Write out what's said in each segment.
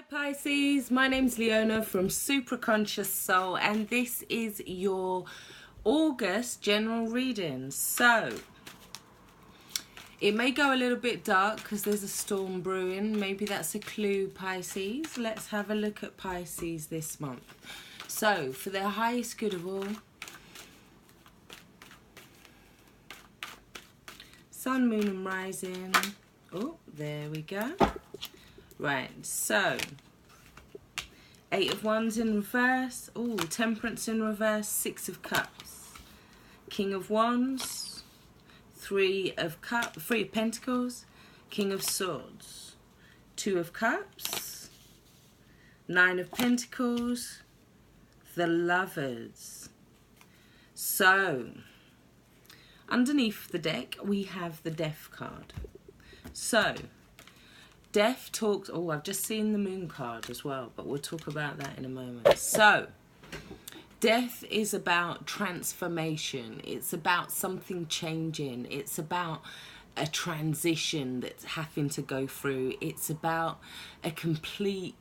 Hi Pisces, my name's Leona from Supra Conscioussoul, and this is your August general reading. So it may go a little bit dark because there's a storm brewing. Maybe that's a clue, Pisces. Let's have a look at Pisces this month. So for their highest good of all, Sun, Moon and Rising. Oh, there we go. Right, so 8 of Wands in reverse. Oh, Temperance in reverse. 6 of Cups. King of Wands. 3 of Pentacles. King of Swords. 2 of Cups. 9 of Pentacles. The Lovers. So underneath the deck we have the Death card. So Death talks, oh, I've just seen the Moon card as well, but we'll talk about that in a moment. So, Death is about transformation. It's about something changing. It's about a transition that's having to go through. It's about a complete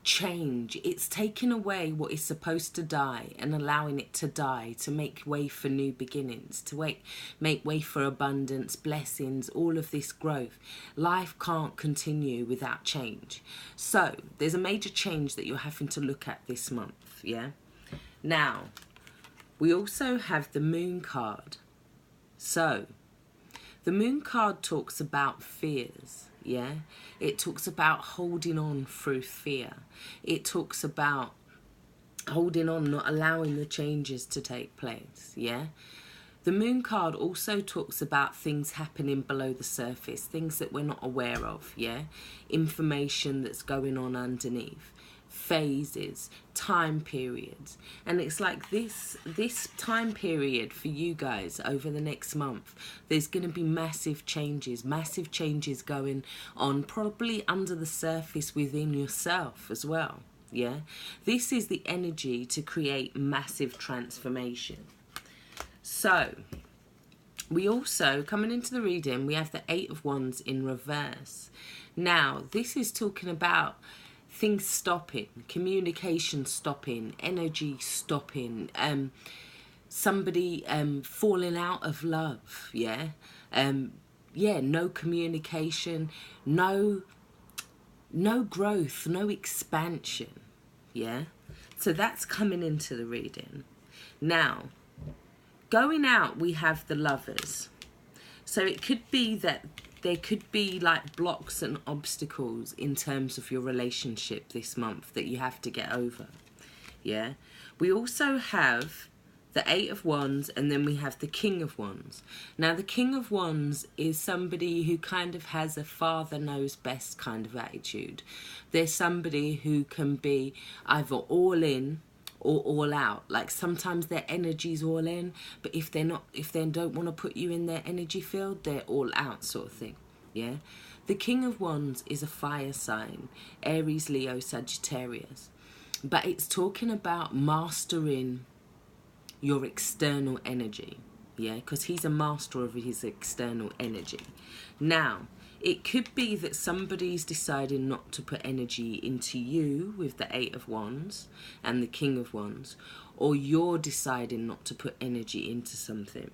change. It's taking away what is supposed to die and allowing it to die, to make way for new beginnings, to make way for abundance, blessings, all of this growth. Life can't continue without change. So there's a major change that you're having to look at this month. Yeah. Now we also have the Moon card. So the Moon card talks about fears. Yeah, it talks about holding on through fear. It talks about holding on, not allowing the changes to take place. Yeah, the Moon card also talks about things happening below the surface, things that we're not aware of. Yeah, information that's going on underneath, phases, time periods. And it's like this time period for you guys over the next month, there's going to be massive changes going on, probably under the surface within yourself as well. Yeah, this is the energy to create massive transformation. So we also, coming into the reading, we have the 8 of Wands in reverse. Now this is talking about things stopping, communication stopping, energy stopping, somebody falling out of love. Yeah, no communication, no growth, no expansion. Yeah, so that's coming into the reading. Now going out, we have the Lovers. So it could be that there could be like blocks and obstacles in terms of your relationship this month that you have to get over. Yeah. We also have the 8 of Wands, and then we have the King of Wands. Now the King of Wands is somebody who kind of has a father knows best kind of attitude. They're somebody who can be either all in or all out. Like sometimes their energy's all in, but if they don't want to put you in their energy field, they're all out sort of thing. Yeah, the King of Wands is a fire sign, Aries, Leo, Sagittarius, but it's talking about mastering your external energy. Yeah, because he's a master of his external energy. Now it could be that somebody's deciding not to put energy into you with the 8 of Wands and the King of Wands, or you're deciding not to put energy into something.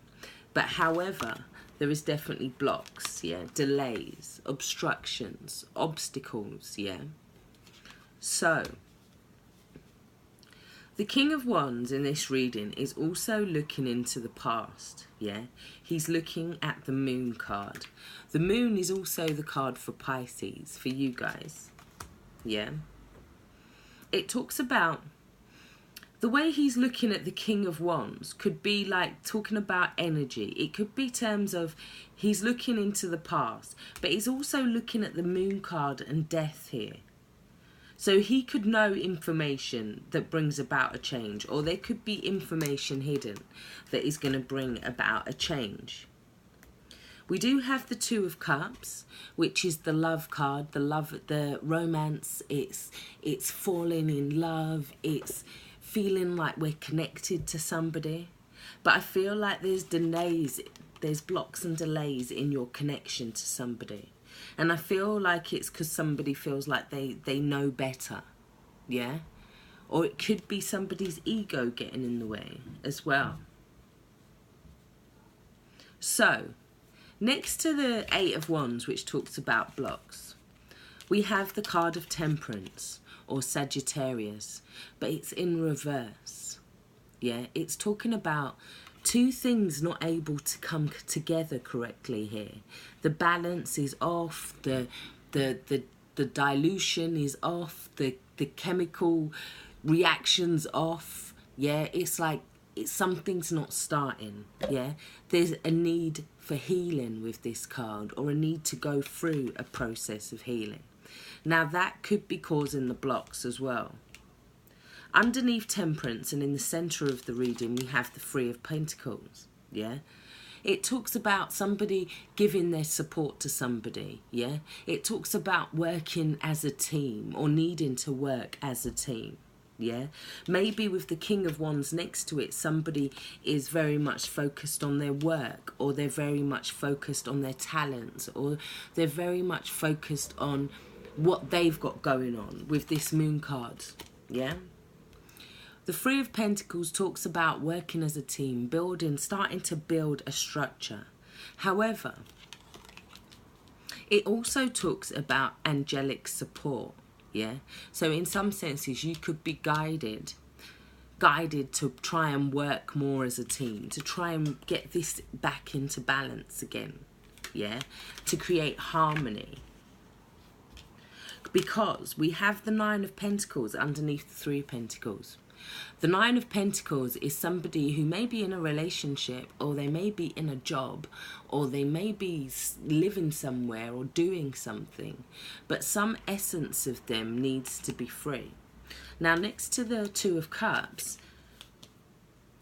But however, there is definitely blocks, yeah, delays, obstructions, obstacles, yeah. So the King of Wands in this reading is also looking into the past, yeah. He's looking at the Moon card. The Moon is also the card for Pisces, for you guys, yeah. It talks about the way he's looking at the King of Wands could be like talking about energy. It could be terms of he's looking into the past, but he's also looking at the Moon card and death here. So he could know information that brings about a change, or there could be information hidden that is going to bring about a change. We do have the 2 of Cups, which is the love card, the romance. It's falling in love. It's feeling like we're connected to somebody. But I feel like there's delays, there's blocks and delays in your connection to somebody. And I feel like it's because somebody feels like they know better, yeah? Or it could be somebody's ego getting in the way as well. So, next to the Eight of Wands, which talks about blocks, we have the card of Temperance, or Sagittarius, but it's in reverse. Yeah, it's talking about two things not able to come together correctly here. The balance is off, the dilution is off, the chemical reactions off. Yeah, it's like something's not starting. Yeah, there's a need for healing with this card, or a need to go through a process of healing. Now that could be causing the blocks as well. Underneath Temperance and in the centre of the reading, we have the Three of Pentacles. Yeah, it talks about somebody giving their support to somebody. Yeah, it talks about working as a team, or needing to work as a team. Yeah, maybe with the King of Wands next to it, somebody is very much focused on their work, or they're very much focused on their talents, or they're very much focused on what they've got going on with this Moon card. Yeah, the Three of Pentacles talks about working as a team, starting to build a structure. However, it also talks about angelic support. Yeah, so in some senses you could be guided to try and work more as a team, to try and get this back into balance again. Yeah, to create harmony. Because we have the Nine of Pentacles underneath the Three of Pentacles. The Nine of Pentacles is somebody who may be in a relationship, or they may be in a job, or they may be living somewhere or doing something, but some essence of them needs to be free. Now, next to the Two of Cups,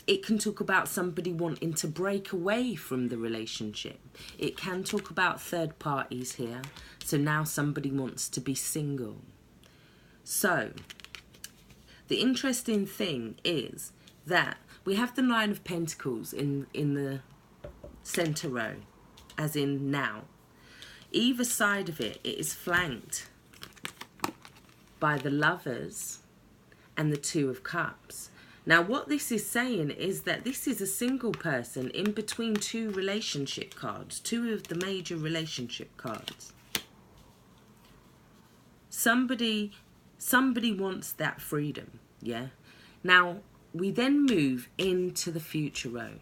it can talk about somebody wanting to break away from the relationship. It can talk about third parties here. So now somebody wants to be single. So the interesting thing is that we have the Nine of Pentacles in the centre row, as in now. Either side of it, it is flanked by the Lovers and the Two of Cups. Now, what this is saying is that this is a single person in between two relationship cards, two of the major relationship cards. Somebody wants that freedom, yeah? Now, we then move into the future row.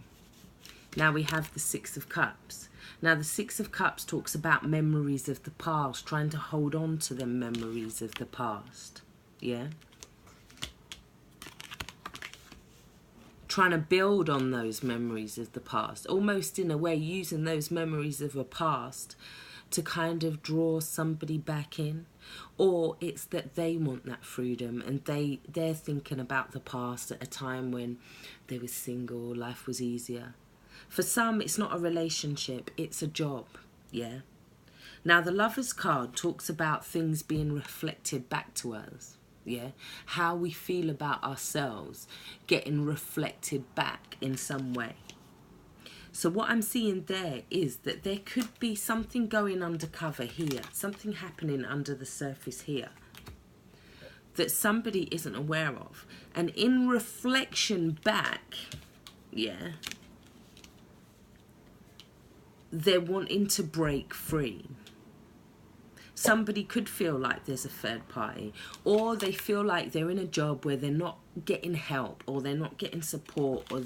Now we have the Six of Cups. Now, the Six of Cups talks about memories of the past, trying to hold on to the memories of the past, yeah? Trying to build on those memories of the past, almost in a way using those memories of the past to kind of draw somebody back in. Or it's that they want that freedom, and they're thinking about the past at a time when they were single, life was easier. For some, it's not a relationship, it's a job, yeah? Now, the Lovers card talks about things being reflected back to us. Yeah, how we feel about ourselves getting reflected back in some way. So what I'm seeing there is that there could be something going undercover here, something happening under the surface here that somebody isn't aware of. And in reflection back, yeah, they're wanting to break free. Somebody could feel like there's a third party, or they feel like they're in a job where they're not getting help, or they're not getting support, or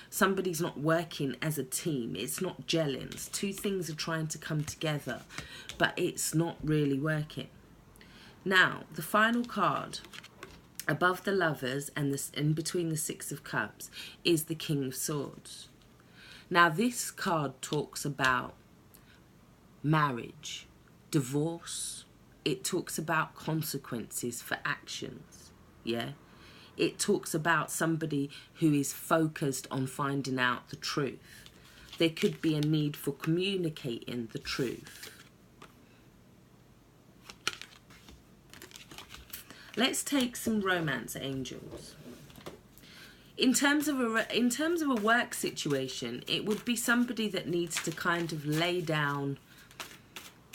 somebody's not working as a team. It's not gelling. Two things are trying to come together, but it's not really working. Now, the final card above the Lovers and in between the Six of Cups is the King of Swords. Now, this card talks about marriage, divorce. It talks about consequences for actions, yeah? It talks about somebody who is focused on finding out the truth. There could be a need for communicating the truth. Let's take some romance angels. In terms of a work situation, it would be somebody that needs to kind of lay down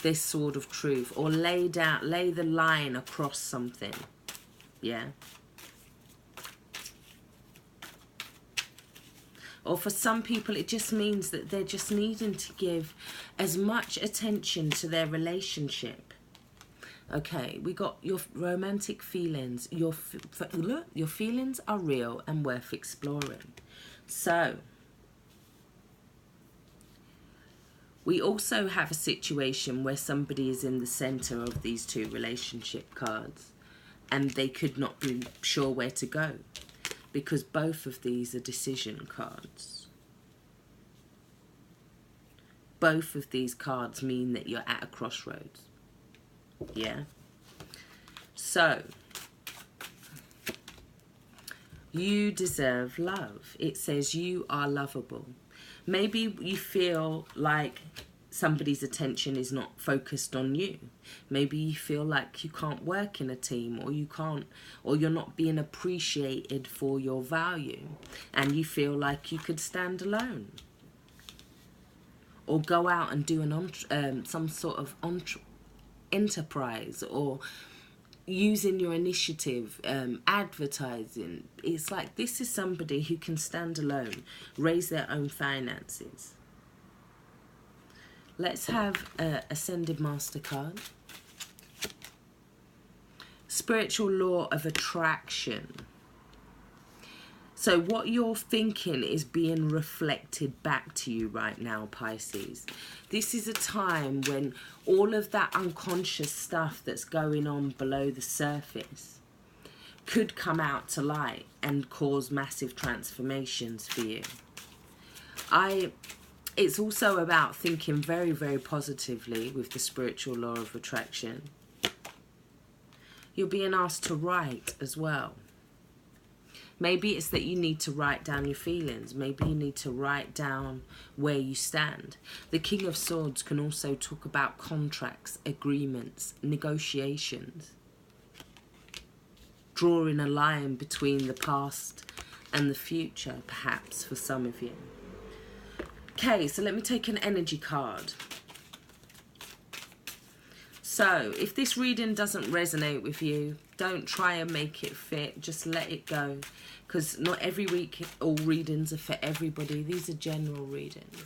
this sword of truth, or lay the line across something. Yeah. Or for some people, it just means that they're just needing to give as much attention to their relationship. Okay, we got your romantic feelings. Your feelings are real and worth exploring. So, we also have a situation where somebody is in the center of these two relationship cards and they could not be sure where to go, because both of these are decision cards. Both of these cards mean that you're at a crossroads. Yeah? So, you deserve love. It says you are lovable. Maybe you feel like somebody's attention is not focused on you. Maybe you feel like you can't work in a team, or you're not being appreciated for your value, and you feel like you could stand alone, or go out and do some sort of enterprise, or using your initiative, advertising. It's like this is somebody who can stand alone, raise their own finances. Let's have a Ascended Master card. Spiritual law of attraction. So what you're thinking is being reflected back to you right now, Pisces. This is a time when all of that unconscious stuff that's going on below the surface could come out to light and cause massive transformations for you. It's also about thinking very, very positively with the spiritual law of attraction. You're being asked to write as well. Maybe it's that you need to write down your feelings. Maybe you need to write down where you stand. The King of Swords can also talk about contracts, agreements, negotiations. Drawing a line between the past and the future, perhaps, for some of you. Okay, so let me take an energy card. So, if this reading doesn't resonate with you, don't try and make it fit. Just let it go. Because not every week all readings are for everybody. These are general readings.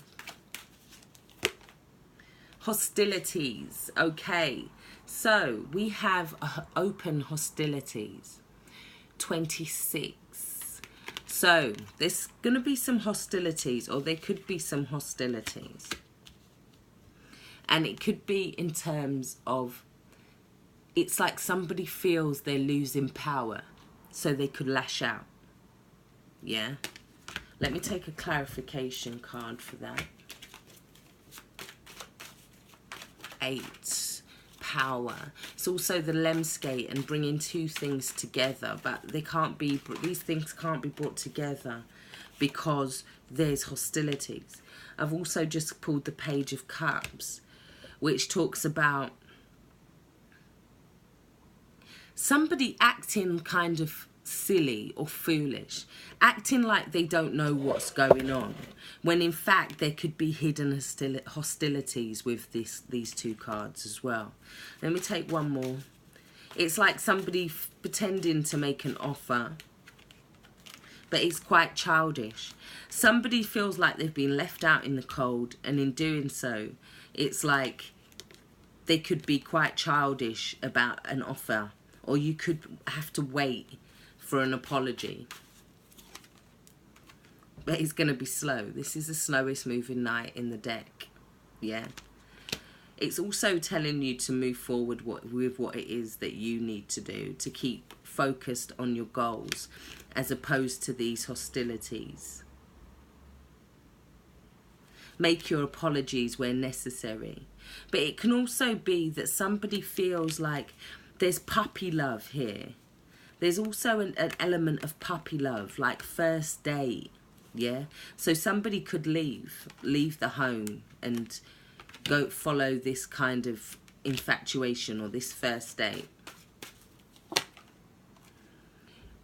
Hostilities. Okay, so we have open hostilities. 26. So, there's going to be some hostilities, or there could be some hostilities. And it could be in terms of, it's like somebody feels they're losing power, so they could lash out. Yeah? Let me take a clarification card for that. 8. Power. It's also the lemskate and bringing two things together, but these things can't be brought together because there's hostilities. I've also just pulled the Page of Cups, which talks about somebody acting kind of silly or foolish, acting like they don't know what's going on, when in fact there could be hidden hostilities with these two cards as well. Let me take one more. It's like somebody pretending to make an offer, but it's quite childish. Somebody feels like they've been left out in the cold, and in doing so, it's like they could be quite childish about an offer, or you could have to wait for an apology. But it's going to be slow. This is the slowest moving knight in the deck. Yeah. It's also telling you to move forward with what it is that you need to do to keep focused on your goals, as opposed to these hostilities. Make your apologies where necessary. But it can also be that somebody feels like there's puppy love here. There's also an element of puppy love, like first date, yeah? So somebody could leave the home and go follow this kind of infatuation or this first date.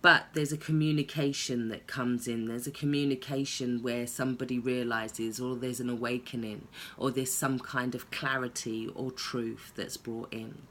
But there's a communication that comes in. There's a communication where somebody realizes, or there's an awakening, or there's some kind of clarity or truth that's brought in.